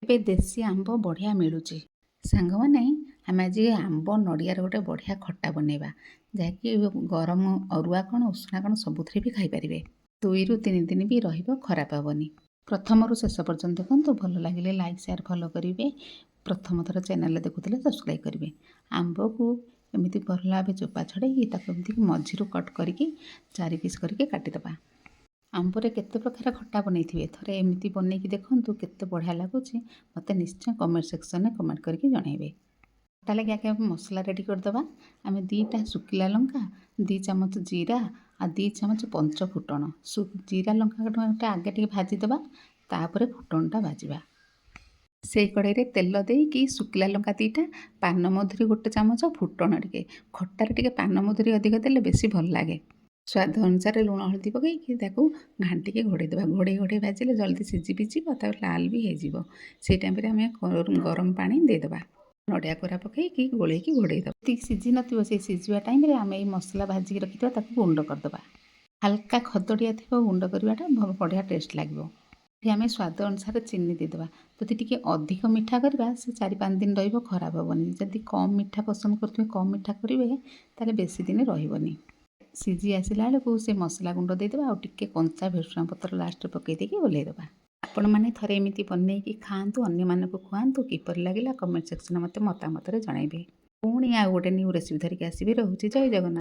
ଏବେ ଦେଶୀ ଆମ୍ବ ବଢ଼ିଆ ମିଳୁଛି। ସାଙ୍ଗମାନେ ଆମେ ଆଜି ଆମ୍ବ ନଡ଼ିଆର ଗୋଟେ ବଢ଼ିଆ ଖଟା ବନେଇବା, ଯାହାକି ଗରମ ଅରୁଆ କ'ଣ ଉଷୁନା କ'ଣ ସବୁଥିରେ ବି ଖାଇପାରିବେ। 2ରୁ 3 ଦିନ ବି ରହିବ, ଖରାପ ହେବନି। ପ୍ରଥମରୁ ଶେଷ ପର୍ଯ୍ୟନ୍ତ ଦେଖନ୍ତୁ। ଭଲ ଲାଗିଲେ ଲାଇକ୍ ସେୟାର ଫଲୋ କରିବେ। ପ୍ରଥମ ଥର ଚ୍ୟାନେଲରେ ଦେଖୁଥିଲେ ସବସ୍କ୍ରାଇବ୍ କରିବେ। ଆମ୍ବକୁ ଏମିତି ଭଲ ଭାବେ ଚୋପା ଛଡ଼େଇକି ତାକୁ ଏମିତି ମଝିରୁ କଟ୍ କରିକି 4 ପିସ୍ କରିକି କାଟିଦେବା। ଆମ୍ବରେ କେତେ ପ୍ରକାର ଖଟା ବନେଇଥିବେ, ଥରେ ଏମିତି ବନେଇକି ଦେଖନ୍ତୁ କେତେ ବଢ଼ିଆ ଲାଗୁଛି। ମୋତେ ନିଶ୍ଚୟ କମେଣ୍ଟ ସେକ୍ସନରେ କମେଣ୍ଟ କରିକି ଜଣାଇବେ। ଖଟା ଲାଗି ଆଗେ ଆମେ ମସଲା ରେଡ଼ି କରିଦେବା। ଆମେ 2ଟା ଶୁଖିଲା ଲଙ୍କା, 2 ଚାମଚ ଜିରା ଆଉ 2 ଚାମଚ ପଞ୍ଚ ଫୁଟଣ। ଜିରା ଲଙ୍କାଟା ଆଗେ ଟିକେ ଭାଜିଦେବା, ତାପରେ ଫୁଟଣଟା ଭାଜିବା। ସେଇ କଡ଼େଇରେ ତେଲ ଦେଇକି ଶୁଖିଲା ଲଙ୍କା 2ଟା, ପାନମଧୁରୀ 1 ଚାମଚ, ଫୁଟଣ ଟିକେ। ଖଟାରେ ଟିକେ ପାନମଧୁରୀ ଅଧିକ ଦେଲେ ବେଶୀ ଭଲ ଲାଗେ। ସ୍ୱାଦ ଅନୁସାରେ ଲୁଣ ହଳଦୀ ପକାଇକି ତାକୁ ଘାଣ୍ଟିକି ଘୋଡ଼େଇ ଦେବା। ଘୋଡ଼େଇ ଭାଜିଲେ ଜଲ୍ଦି ସିଝି ବି ଯିବ, ତାପରେ ଲାଲ ବି ହେଇଯିବ। ସେଇ ଟାଇମରେ ଆମେ ଗରମ ପାଣି ଦେଇଦେବା। ନଡ଼ିଆ କୋରା ପକାଇକି ଗୋଳେଇକି ଘୋଡ଼େଇ ଦେବା। ଯେତିକି ସିଝି ନଥିବ, ସେଇ ସିଝିବା ଟାଇମରେ ଆମେ ଏଇ ମସଲା ଭାଜିକି ରଖିଥିବା ତାକୁ ଗୁଣ୍ଡ କରିଦେବା। ହାଲକା ଖଦଡ଼ିଆ ଥିବ, ଗୁଣ୍ଡ କରିବାଟା ବଢ଼ିଆ ଟେଷ୍ଟ ଲାଗିବ। ଏଠି ଆମେ ସ୍ୱାଦ ଅନୁସାରେ ଚିନି ଦେଇଦେବା। ଯଦି ଟିକେ ଅଧିକ ମିଠା କରିବା, ସେ 4-5 ଦିନ ରହିବ, ଖରାପ ହେବନି। ଯଦି କମ୍ ମିଠା ପସନ୍ଦ କରୁଥିବେ, କମ୍ ମିଠା କରିବେ, ତାହେଲେ ବେଶୀ ଦିନ ରହିବନି। ସିଝି ଆସିଲା ବେଳକୁ ସେ ମସଲା ଗୁଣ୍ଡ ଦେଇଦେବା, ଆଉ ଟିକେ କଞ୍ଚା ଭେସୁଙ୍ଗା ପତ୍ର ଲାଷ୍ଟରେ ପକାଇ ଦେଇକି ଓହ୍ଲାଇଦେବା। ଆପଣମାନେ ଥରେ ଏମିତି ବନେଇକି ଖାଆନ୍ତୁ, ଅନ୍ୟମାନଙ୍କୁ ଖୁଆନ୍ତୁ। କିପରି ଲାଗିଲା କମେଣ୍ଟ ସେକ୍ସନରେ ମୋତେ ମତାମତରେ ଜଣାଇବେ। ପୁଣି ଆଉ ଗୋଟେ ନ୍ୟୁ ରେସିପି ଧରିକି ଆସିବି। ରହୁଛି, ଜୟ ଜଗନ୍ନାଥ।